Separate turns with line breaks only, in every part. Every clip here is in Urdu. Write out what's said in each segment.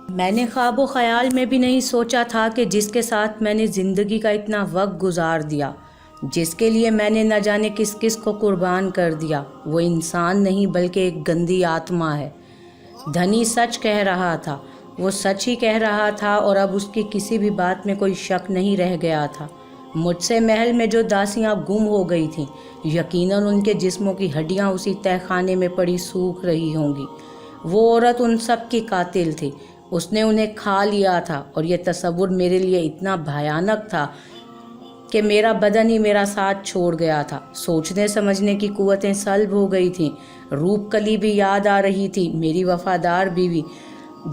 میں نے خواب و خیال میں بھی نہیں سوچا تھا کہ جس کے ساتھ میں نے زندگی کا اتنا وقت گزار دیا، جس کے لیے میں نے نہ جانے کس کس کو قربان کر دیا، وہ انسان نہیں بلکہ ایک گندی آتما ہے۔ دھنی سچ کہہ رہا تھا، وہ سچ ہی کہہ رہا تھا، اور اب اس کی کسی بھی بات میں کوئی شک نہیں رہ گیا تھا۔ مجھ سے محل میں جو داسیاں گم ہو گئی تھیں، یقیناً ان کے جسموں کی ہڈیاں اسی تہہ خانے میں پڑی سوکھ رہی ہوں گی۔ وہ عورت ان سب کی قاتل تھی، اس نے انہیں کھا لیا تھا، اور یہ تصور میرے لیے اتنا بھیانک تھا کہ میرا بدن ہی میرا ساتھ چھوڑ گیا تھا۔ سوچنے سمجھنے کی قوتیں سلب ہو گئی تھیں۔ روپ کلی بھی یاد آ رہی تھی، میری وفادار بیوی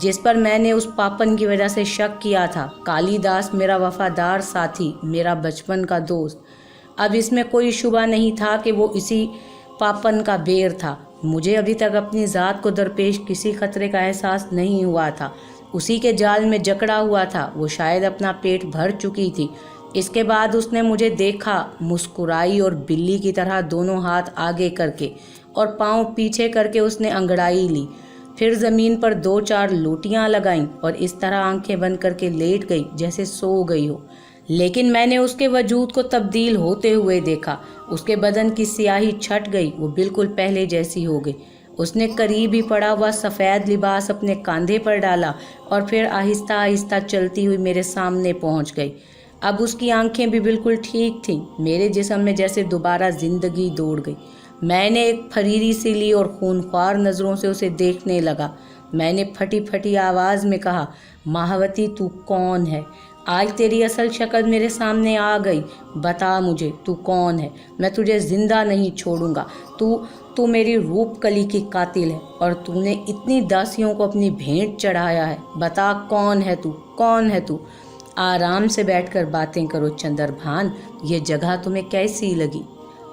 جس پر میں نے اس پاپن کی وجہ سے شک کیا تھا۔ کالی داس میرا وفادار ساتھی، میرا بچپن کا دوست، اب اس میں کوئی شبہ نہیں تھا کہ وہ اسی پاپن کا بیر تھا۔ مجھے ابھی تک اپنی ذات کو درپیش کسی خطرے کا احساس نہیں ہوا تھا، اسی کے جال میں جکڑا ہوا تھا۔ وہ شاید اپنا پیٹ بھر چکی تھی۔ اس کے بعد اس نے مجھے دیکھا، مسکرائی، اور بلی کی طرح دونوں ہاتھ آگے کر کے اور پاؤں پیچھے کر کے اس نے انگڑائی لی، پھر زمین پر 2-4 لوٹیاں لگائیں اور اس طرح آنکھیں بند کر کے لیٹ گئی جیسے سو گئی ہو۔ لیکن میں نے اس کے وجود کو تبدیل ہوتے ہوئے دیکھا، اس کے بدن کی سیاہی چھٹ گئی، وہ بالکل پہلے جیسی ہو گئی۔ اس نے قریب ہی پڑا ہوا سفید لباس اپنے کاندھے پر ڈالا اور پھر آہستہ آہستہ چلتی ہوئی میرے سامنے پہنچ گئی۔ اب اس کی آنکھیں بھی بالکل ٹھیک تھیں، میرے جسم میں جیسے دوبارہ زندگی دوڑ گئی۔ میں نے ایک پھریری سی لی اور خونخوار نظروں سے اسے دیکھنے لگا۔ میں نے پھٹی پھٹی آواز میں کہا، مہاوتی تو کون ہے؟ آج تیری اصل شکل میرے سامنے آ گئی، بتا مجھے تو کون ہے؟ میں تجھے زندہ نہیں چھوڑوں گا۔ تو میری روپ کلی کی قاتل ہے، اور تو نے اتنی داسیوں کو اپنی بھینٹ چڑھایا ہے۔ بتا کون ہے تو؟ کون ہے تو؟ آرام سے بیٹھ کر باتیں کرو چندر بھان، یہ جگہ تمہیں کیسی لگی؟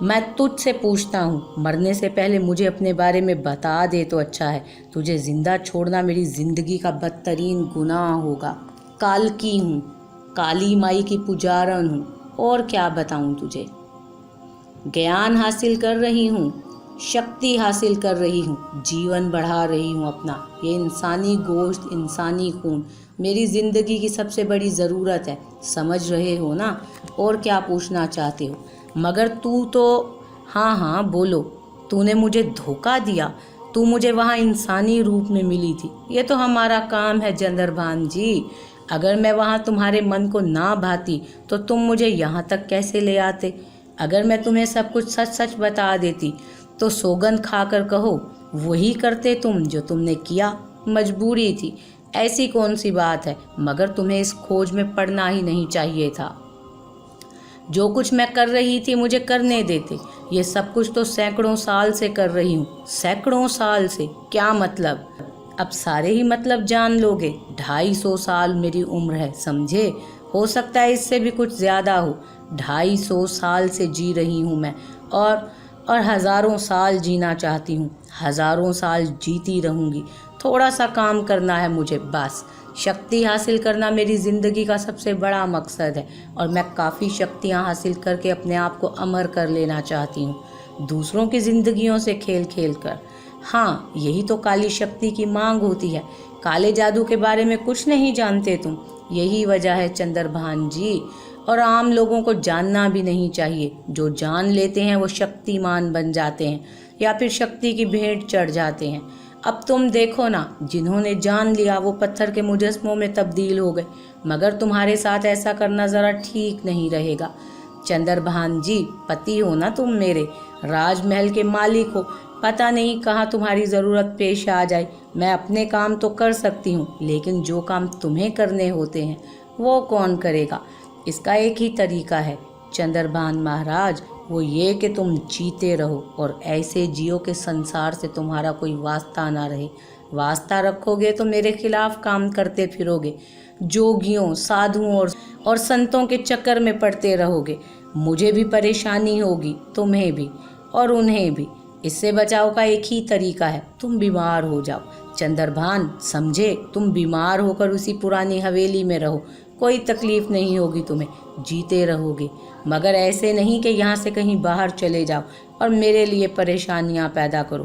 میں تجھ سے پوچھتا ہوں، مرنے سے پہلے مجھے اپنے بارے میں بتا دے تو اچھا ہے۔ تجھے زندہ چھوڑنا میری زندگی کا بدترین گناہ ہوگا۔ کالکی ہوں، کالی مائی کی پجارن ہوں، اور کیا بتاؤں تجھے؟ گیان حاصل کر رہی ہوں، شکتی حاصل کر رہی ہوں، جیون بڑھا رہی ہوں اپنا۔ یہ انسانی گوشت، انسانی خون میری زندگی کی سب سے بڑی ضرورت ہے، سمجھ رہے ہو نا؟ اور کیا پوچھنا چاہتے ہو؟ مگر تو ہاں بولو، تو نے مجھے دھوکہ دیا، تو مجھے وہاں انسانی روپ میں ملی تھی۔ یہ تو ہمارا کام ہے چندر بھان جی، اگر میں وہاں تمہارے من کو نہ بھاتی تو تم مجھے یہاں تک کیسے لے آتے؟ اگر میں تمہیں سب کچھ سچ سچ بتا دیتی تو سوگند کھا کر کہو وہی کرتے تم جو تم نے کیا، مجبوری تھی، ایسی کون سی بات ہے؟ مگر تمہیں اس کھوج میں پڑنا ہی نہیں چاہیے تھا۔ جو کچھ میں کر رہی تھی مجھے کرنے دیتے، یہ سب کچھ تو سینکڑوں سال سے کر رہی ہوں۔ سینکڑوں سال سے؟ کیا مطلب؟ اب سارے ہی مطلب جان لوگے۔ 250 سال میری عمر ہے، سمجھے؟ ہو سکتا ہے اس سے بھی کچھ زیادہ ہو۔ 250 سال سے جی رہی ہوں میں، اور ہزاروں سال جینا چاہتی ہوں، ہزاروں سال جیتی رہوں گی۔ تھوڑا سا کام کرنا ہے مجھے بس۔ شکتی حاصل کرنا میری زندگی کا سب سے بڑا مقصد ہے، اور میں کافی شکتیاں حاصل کر کے اپنے آپ کو امر کر لینا چاہتی ہوں، دوسروں کی زندگیوں سے کھیل کھیل کر۔ ہاں، یہی تو کالی شکتی کی مانگ ہوتی ہے۔ کالے جادو کے بارے میں کچھ نہیں جانتے تم، یہی وجہ ہے چندر بھان جی، اور عام لوگوں کو جاننا بھی نہیں چاہیے۔ جو جان لیتے ہیں وہ شکتی مان بن جاتے ہیں، یا پھر شکتی کی بھیٹ چڑھ جاتے ہیں۔ اب تم دیکھو نا، جنہوں نے جان لیا وہ پتھر کے مجسموں میں تبدیل ہو گئے، مگر تمہارے ساتھ ایسا کرنا ذرا ٹھیک نہیں رہے گا۔ چندر بھان جی، پتی ہو نا تم میرے، راج محل کے مالک ہو، پتہ نہیں کہاں تمہاری ضرورت پیش آ جائے۔ میں اپنے کام تو کر سکتی ہوں، لیکن جو کام تمہیں کرنے ہوتے ہیں وہ کون کرے گا؟ اس کا ایک ہی طریقہ ہے چندر بھان مہاراج، وہ یہ کہ تم جیتے رہو، اور ایسے جیو کہ سنسار سے تمہارا کوئی واسطہ نہ رہے۔ واسطہ رکھو گے تو میرے خلاف کام کرتے پھرو گے، جوگیوں، سادھوؤں اور سنتوں کے چکر میں پڑتے رہو گے۔ مجھے بھی پریشانی ہوگی، تمہیں بھی، اور انہیں بھی۔ اس سے بچاؤ کا ایک ہی طریقہ ہے، تم بیمار ہو جاؤ چندر بھان، سمجھے؟ تم بیمار ہو کر اسی پرانی حویلی میں رہو، کوئی تکلیف نہیں ہوگی تمہیں، جیتے رہو گے، مگر ایسے نہیں کہ یہاں سے کہیں باہر چلے جاؤ اور میرے لیے پریشانیاں پیدا کرو۔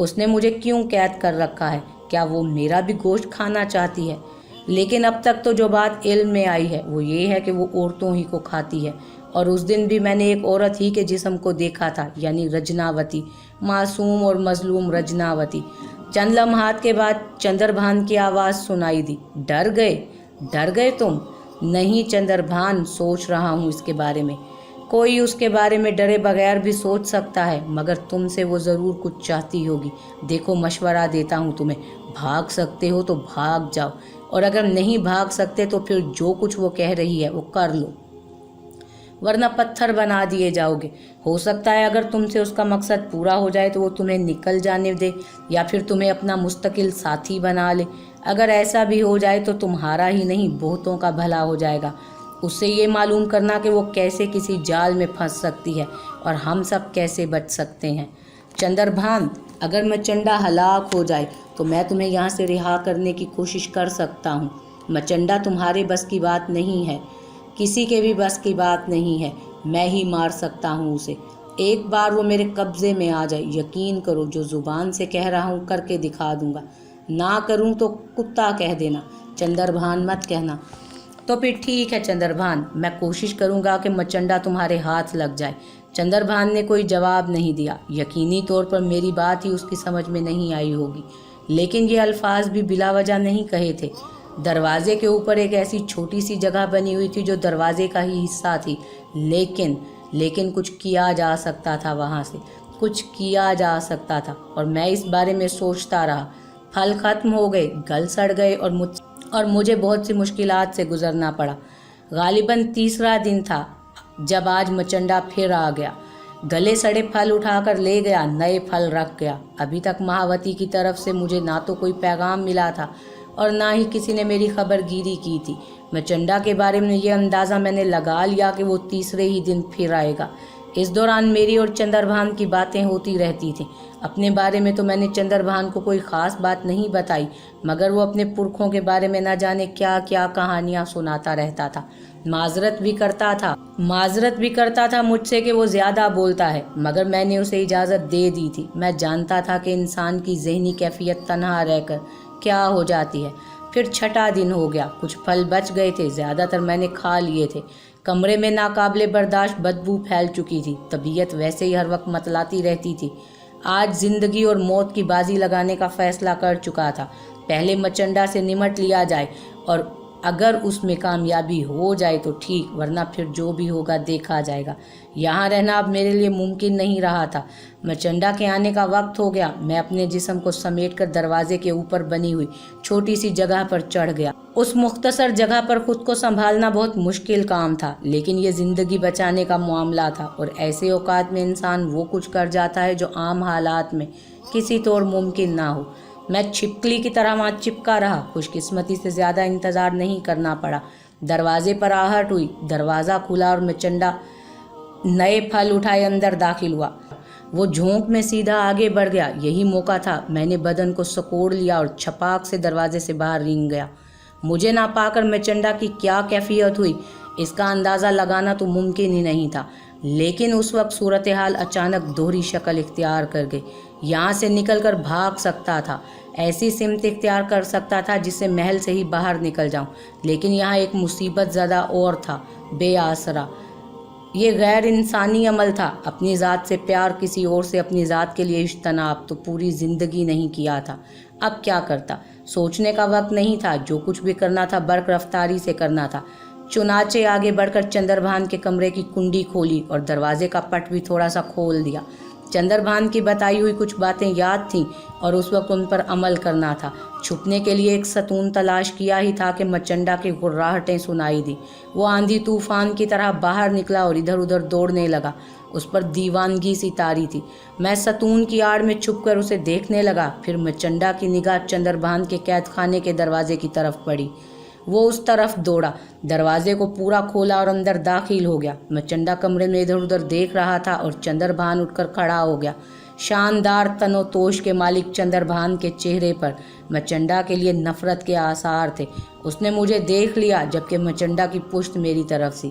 اس نے مجھے کیوں قید کر رکھا ہے؟ کیا وہ میرا بھی گوشت کھانا چاہتی ہے؟ لیکن اب تک تو جو بات علم میں آئی ہے وہ یہ ہے کہ وہ عورتوں ہی کو کھاتی ہے، اور اس دن بھی میں نے ایک عورت ہی کے جسم کو دیکھا تھا، یعنی رجناوتی، معصوم اور مظلوم رجناوتی۔ چند لمحات کے بعد چندربھان کی آواز سنائی دی، ڈر گئے؟ ڈر گئے تم؟ نہیں چندربھان، سوچ رہا ہوں اس کے بارے میں۔ کوئی اس کے بارے میں ڈرے بغیر بھی سوچ سکتا ہے، مگر تم سے وہ ضرور کچھ چاہتی ہوگی۔ دیکھو مشورہ دیتا ہوں تمہیں، بھاگ سکتے ہو تو بھاگ جاؤ، اور اگر نہیں بھاگ سکتے تو پھر جو کچھ وہ کہہ رہی ہے وہ کر لو، ورنہ پتھر بنا دیے جاؤ گے۔ ہو سکتا ہے اگر تم سے اس کا مقصد پورا ہو جائے تو وہ تمہیں نکل جانے دے، یا پھر تمہیں اپنا مستقل ساتھی بنا لے۔ اگر ایسا بھی ہو جائے تو تمہارا ہی نہیں بہتوں کا بھلا ہو جائے گا۔ اس سے یہ معلوم کرنا کہ وہ کیسے کسی جال میں پھنس سکتی ہے اور ہم سب کیسے بچ سکتے ہیں۔ چندربھان، اگر مچنڈا ہلاک ہو جائے تو میں تمہیں یہاں سے رہا کرنے کی کوشش کر سکتا ہوں۔ مچنڈا تمہارے بس کی بات نہیں ہے، کسی کے بھی بس کی بات نہیں ہے، میں ہی مار سکتا ہوں اسے۔ ایک بار وہ میرے قبضے میں آ جائے، یقین کرو جو زبان سے کہہ رہا ہوں کر کے دکھا دوں گا۔ نہ کروں تو کتا کہہ دینا، چندربھان مت کہنا۔ تو پھر ٹھیک ہے چندربھان، میں کوشش کروں گا کہ مچنڈا تمہارے ہاتھ لگ جائے۔ چندربھان نے کوئی جواب نہیں دیا۔ یقینی طور پر میری بات ہی اس کی سمجھ میں نہیں آئی ہوگی، لیکن یہ الفاظ بھی بلا وجہ نہیں کہے تھے۔ دروازے کے اوپر ایک ایسی چھوٹی سی جگہ بنی ہوئی تھی جو دروازے کا ہی حصہ تھی، لیکن کچھ کیا جا سکتا تھا، وہاں سے کچھ کیا جا سکتا تھا، اور میں اس بارے میں سوچتا رہا۔ پھل ختم ہو گئے، گل سڑ گئے، اور مجھے بہت سی مشکلات سے گزرنا پڑا۔ غالباً تیسرا دن تھا جب آج مچنڈا پھر آ گیا۔ گلے سڑے پھل اٹھا کر لے گیا، نئے پھل رکھ گیا۔ ابھی تک مہاوتی کی طرف سے مجھے نہ تو کوئی پیغام ملا تھا اور نہ ہی کسی نے میری خبر گیری کی تھی۔ مچنڈا کے بارے میں یہ اندازہ میں نے لگا لیا کہ وہ تیسرے ہی دن پھر آئے گا۔ اس دوران میری اور چندربھان کی باتیں ہوتی رہتی تھیں۔ اپنے بارے میں تو میں نے چندربھان کو کوئی خاص بات نہیں بتائی، مگر وہ اپنے پرکھوں کے بارے میں نہ جانے کیا کیا کہانیاں سناتا رہتا تھا۔ معذرت بھی کرتا تھا مجھ سے کہ وہ زیادہ بولتا ہے، مگر میں نے اسے اجازت دے دی تھی۔ میں جانتا تھا کہ انسان کی ذہنی کیفیت تنہا رہ کر کیا ہو جاتی ہے۔ پھر چھٹا دن ہو گیا، کچھ پھل بچ گئے تھے، زیادہ تر میں نے کھا لیے تھے۔ کمرے میں ناقابل برداشت بدبو پھیل چکی تھی، طبیعت ویسے ہی ہر وقت متلاتی رہتی تھی۔ آج زندگی اور موت کی بازی لگانے کا فیصلہ کر چکا تھا۔ پہلے مچنڈا سے نمٹ لیا جائے، اور اگر اس میں کامیابی ہو جائے تو ٹھیک، ورنہ پھر جو بھی ہوگا دیکھا جائے گا۔ یہاں رہنا اب میرے لیے ممکن نہیں رہا تھا۔ مچنڈا کے آنے کا وقت ہو گیا۔ میں اپنے جسم کو سمیٹ کر دروازے کے اوپر بنی ہوئی چھوٹی سی جگہ پر چڑھ گیا۔ اس مختصر جگہ پر خود کو سنبھالنا بہت مشکل کام تھا، لیکن یہ زندگی بچانے کا معاملہ تھا، اور ایسے اوقات میں انسان وہ کچھ کر جاتا ہے جو عام حالات میں کسی طور ممکن نہ ہو۔ میں چھپکلی کی طرح وہاں چپکا رہا۔ خوش قسمتی سے زیادہ انتظار نہیں کرنا پڑا۔ دروازے پر آہٹ ہوئی، دروازہ کھلا اور مچنڈا نئے پھل اٹھائے اندر داخل ہوا۔ وہ جھونک میں سیدھا آگے بڑھ گیا۔ یہی موقع تھا۔ میں نے بدن کو سکوڑ لیا اور چھپاک سے دروازے سے باہر رینگ گیا۔ مجھے نہ پا کر مچنڈا کی کیا کیفیت ہوئی اس کا اندازہ لگانا تو ممکن ہی نہیں تھا، لیکن اس وقت صورتحال اچانک دوہری شکل اختیار کر گئی۔ یہاں سے نکل کر بھاگ سکتا تھا، ایسی سمت اختیار کر سکتا تھا جس سے محل سے ہی باہر نکل جاؤں، لیکن یہاں ایک مصیبت زدہ اور تھا، بے آسرا۔ یہ غیر انسانی عمل تھا۔ اپنی ذات سے پیار، کسی اور سے اپنی ذات کے لیے اجتناب تو پوری زندگی نہیں کیا تھا۔ اب کیا کرتا؟ سوچنے کا وقت نہیں تھا۔ جو کچھ بھی کرنا تھا برق رفتاری سے کرنا تھا۔ چنانچہ آگے بڑھ کر چندربھان کے کمرے کی کنڈی کھولی اور دروازے کا پٹ بھی تھوڑا سا کھول دیا۔ چندربھان کی بتائی ہوئی کچھ باتیں یاد تھیں اور اس وقت ان پر عمل کرنا تھا۔ چھپنے کے لیے ایک ستون تلاش کیا ہی تھا کہ مچنڈا کی غراہٹیں سنائی دی۔ وہ آندھی طوفان کی طرح باہر نکلا اور ادھر ادھر دوڑنے لگا۔ اس پر دیوانگی سی طاری تھی۔ میں ستون کی آڑ میں چھپ کر اسے دیکھنے لگا۔ پھر مچنڈا کی نگاہ چندربھان کے قید خانے کے دروازے کی طرف پڑی۔ وہ اس طرف دوڑا، دروازے کو پورا کھولا اور اندر داخل ہو گیا۔ مچنڈا کمرے میں ادھر ادھر دیکھ رہا تھا اور چندربھان اٹھ کر کھڑا ہو گیا۔ شاندار تن و توش کے مالک چندربھان کے چہرے پر مچنڈا کے لیے نفرت کے آثار تھے۔ اس نے مجھے دیکھ لیا جبکہ مچنڈا کی پشت میری طرف سی۔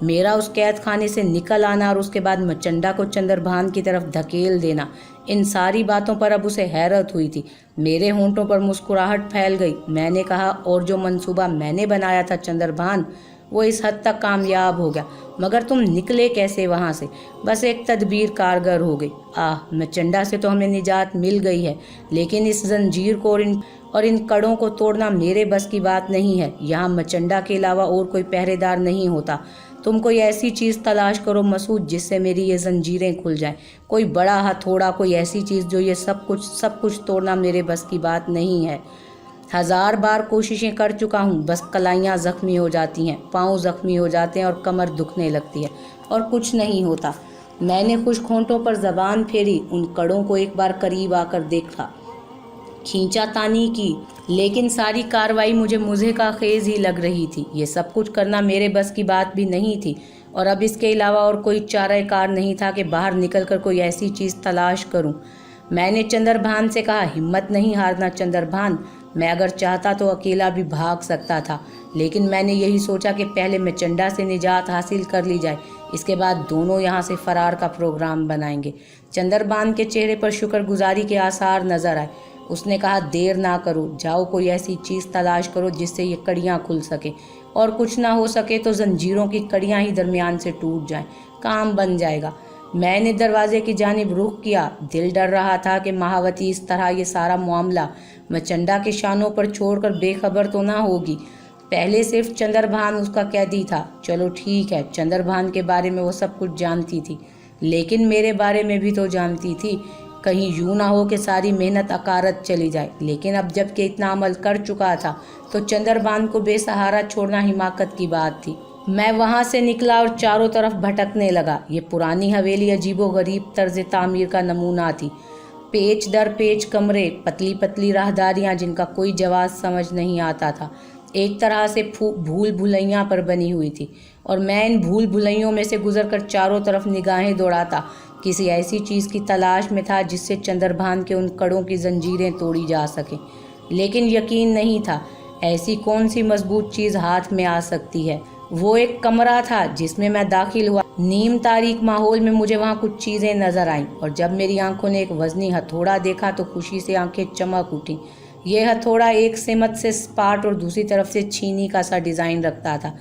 میرا اس قید خانے سے نکل آنا اور اس کے بعد مچنڈا کو چندربھان کی طرف دھکیل دینا، ان ساری باتوں پر اب اسے حیرت ہوئی تھی۔ میرے ہونٹوں پر مسکراہٹ پھیل گئی۔ میں نے کہا، اور جو منصوبہ میں نے بنایا تھا چندربھان، وہ اس حد تک کامیاب ہو گیا، مگر تم نکلے کیسے وہاں سے؟ بس ایک تدبیر کارگر ہو گئی۔ مچنڈا سے تو ہمیں نجات مل گئی ہے، لیکن اس زنجیر کو اور ان کڑوں کو توڑنا میرے بس کی بات نہیں ہے۔ یہاں مچنڈا کے علاوہ اور کوئی پہرے دار نہیں ہوتا۔ تم کوئی ایسی چیز تلاش کرو مسعود، جس سے میری یہ زنجیریں کھل جائیں، کوئی بڑا ہتھوڑا، کوئی ایسی چیز جو یہ سب کچھ توڑنا میرے بس کی بات نہیں ہے۔ 1000 بار کوششیں کر چکا ہوں، بس کلائیاں زخمی ہو جاتی ہیں، پاؤں زخمی ہو جاتے ہیں اور کمر دکھنے لگتی ہے، اور کچھ نہیں ہوتا۔ میں نے خشک ہونٹوں پر زبان پھیری، ان کڑوں کو ایک بار قریب آ کر دیکھا، کھینچا تانی کی، لیکن ساری کاروائی مجھے مضحکہ خیز ہی لگ رہی تھی۔ یہ سب کچھ کرنا میرے بس کی بات بھی نہیں تھی، اور اب اس کے علاوہ اور کوئی چارہ کار نہیں تھا کہ باہر نکل کر کوئی ایسی چیز تلاش کروں۔ میں نے چندربھان سے کہا، ہمت نہیں ہارنا چندربھان، میں اگر چاہتا تو اکیلا بھی بھاگ سکتا تھا، لیکن میں نے یہی سوچا کہ پہلے مچنڈا سے نجات حاصل کر لی جائے، اس کے بعد دونوں یہاں سے فرار کا پروگرام بنائیں گے۔ چندربھان کے چہرے پر شکر گزاری کے آثار نظر آئے۔ اس نے کہا، دیر نہ کرو، جاؤ کوئی ایسی چیز تلاش کرو جس سے یہ کڑیاں کھل سکیں، اور کچھ نہ ہو سکے تو زنجیروں کی کڑیاں ہی درمیان سے ٹوٹ جائیں، کام بن جائے گا۔ میں نے دروازے کی جانب رخ کیا، دل ڈر رہا تھا کہ مہاوتی اس طرح یہ سارا معاملہ مچنڈا کے شانوں پر چھوڑ کر بے خبر تو نہ ہوگی۔ پہلے صرف چندربھان اس کا قیدی تھا، چلو ٹھیک ہے، چندربھان کے بارے میں وہ سب کچھ جانتی تھی، لیکن میرے بارے میں بھی تو جانتی تھی۔ کہیں یوں نہ ہو کہ ساری محنت اکارت چلی جائے۔ لیکن اب جب کہ اتنا عمل کر چکا تھا تو چندربھان کو بے سہارا چھوڑنا حماقت کی بات تھی۔ میں وہاں سے نکلا اور چاروں طرف بھٹکنے لگا۔ یہ پرانی حویلی عجیب و غریب طرز تعمیر کا نمونہ تھی، پیچ در پیچ کمرے، پتلی پتلی راہداریاں جن کا کوئی جواز سمجھ نہیں آتا تھا، ایک طرح سے بھول بھلائیاں پر بنی ہوئی تھی، اور میں ان بھول بھلائیوں میں سے گزر کر چاروں طرف نگاہیں دوڑاتا کسی ایسی چیز کی تلاش میں تھا جس سے چندربھان کے ان کڑوں کی زنجیریں توڑی جا سکیں، لیکن یقین نہیں تھا ایسی کون سی مضبوط چیز ہاتھ میں آ سکتی ہے۔ وہ ایک کمرہ تھا جس میں میں داخل ہوا۔ نیم تاریک ماحول میں مجھے وہاں کچھ چیزیں نظر آئیں، اور جب میری آنکھوں نے ایک وزنی ہتھوڑا دیکھا تو خوشی سے آنکھیں چمک اٹھیں۔ یہ ہتھوڑا ایک سمت سے سپاٹ اور دوسری طرف سے چھینی کا سا ڈیزائن رکھتا تھا۔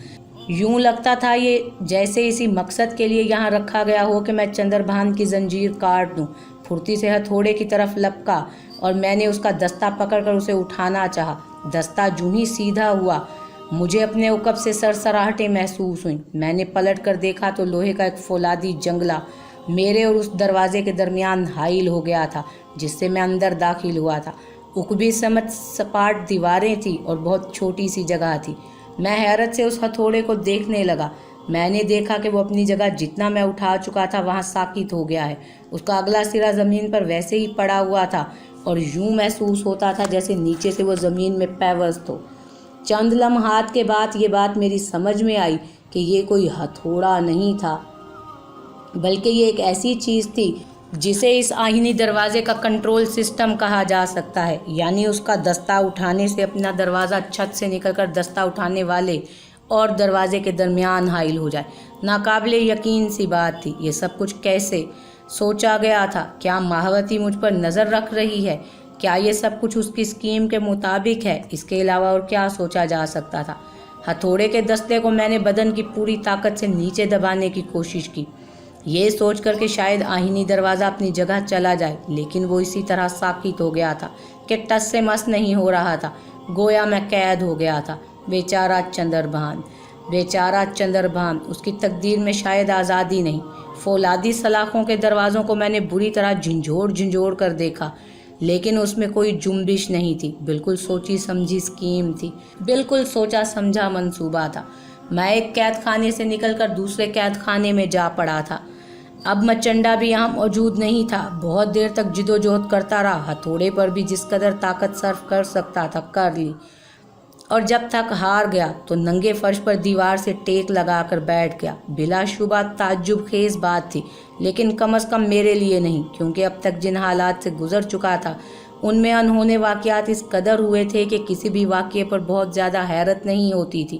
یوں لگتا تھا یہ جیسے اسی مقصد کے لیے یہاں رکھا گیا ہو کہ میں چندربھان کی زنجیر کاٹ دوں۔ پھرتی سے ہتھوڑے کی طرف لپکا اور میں نے اس کا دستہ پکڑ کر اسے اٹھانا چاہا۔ دستہ جوں ہی سیدھا ہوا، مجھے اپنے عقب سے سرسراہٹیں محسوس ہوئیں۔ میں نے پلٹ کر دیکھا تو لوہے کا ایک فولادی جنگلہ میرے اور اس دروازے کے درمیان حائل ہو گیا تھا جس سے میں اندر داخل ہوا تھا۔ عقبی سمت سپاٹ دیواریں تھیں اور بہت چھوٹی سی جگہ تھی۔ میں حیرت سے اس ہتھوڑے کو دیکھنے لگا۔ میں نے دیکھا کہ وہ اپنی جگہ جتنا میں اٹھا چکا تھا وہاں ساکت ہو گیا ہے۔ اس کا اگلا سرا زمین پر ویسے ہی پڑا ہوا تھا اور یوں محسوس ہوتا تھا جیسے نیچے سے وہ زمین میں پیوست ہو۔ چند لمحات کے بعد یہ بات میری سمجھ میں آئی کہ یہ کوئی ہتھوڑا نہیں تھا، بلکہ یہ ایک ایسی چیز تھی جسے اس آہنی دروازے کا کنٹرول سسٹم کہا جا سکتا ہے، یعنی اس کا دستہ اٹھانے سے اپنا دروازہ چھت سے نکل کر دستہ اٹھانے والے اور دروازے کے درمیان حائل ہو جائے۔ ناقابل یقین سی بات تھی۔ یہ سب کچھ کیسے سوچا گیا تھا؟ کیا مہاوتی مجھ پر نظر رکھ رہی ہے؟ کیا یہ سب کچھ اس کی اسکیم کے مطابق ہے؟ اس کے علاوہ اور کیا سوچا جا سکتا تھا؟ ہتھوڑے کے دستے کو میں نے بدن کی پوری طاقت سے نیچے دبانے کی کوشش کی، یہ سوچ کر کہ شاید آہنی دروازہ اپنی جگہ چلا جائے، لیکن وہ اسی طرح ساکت ہو گیا تھا کہ ٹس سے مس نہیں ہو رہا تھا، گویا میں قید ہو گیا تھا۔ بیچارہ چندربھان، بیچارہ چندربھان، اس کی تقدیر میں شاید آزادی نہیں۔ فولادی سلاخوں کے دروازوں کو میں نے بری طرح جھنجھوڑ کر دیکھا، لیکن اس میں کوئی جنبش نہیں تھی۔ بالکل سوچی سمجھی اسکیم تھی، بالکل سوچا سمجھا منصوبہ تھا۔ میں ایک قید خانے سے نکل کر دوسرے قید خانے میں جا پڑا تھا۔ اب مچنڈا بھی یہاں موجود نہیں تھا۔ بہت دیر تک جد و جہد کرتا رہا، ہتھوڑے پر بھی جس قدر طاقت صرف کر سکتا تھا کر لی، اور جب تک ہار گیا تو ننگے فرش پر دیوار سے ٹیک لگا کر بیٹھ گیا۔ بلا شبہ تعجب خیز بات تھی، لیکن کم از کم میرے لیے نہیں، کیونکہ اب تک جن حالات سے گزر چکا تھا ان میں انہونے واقعات اس قدر ہوئے تھے کہ کسی بھی واقعے پر بہت زیادہ حیرت نہیں ہوتی تھی۔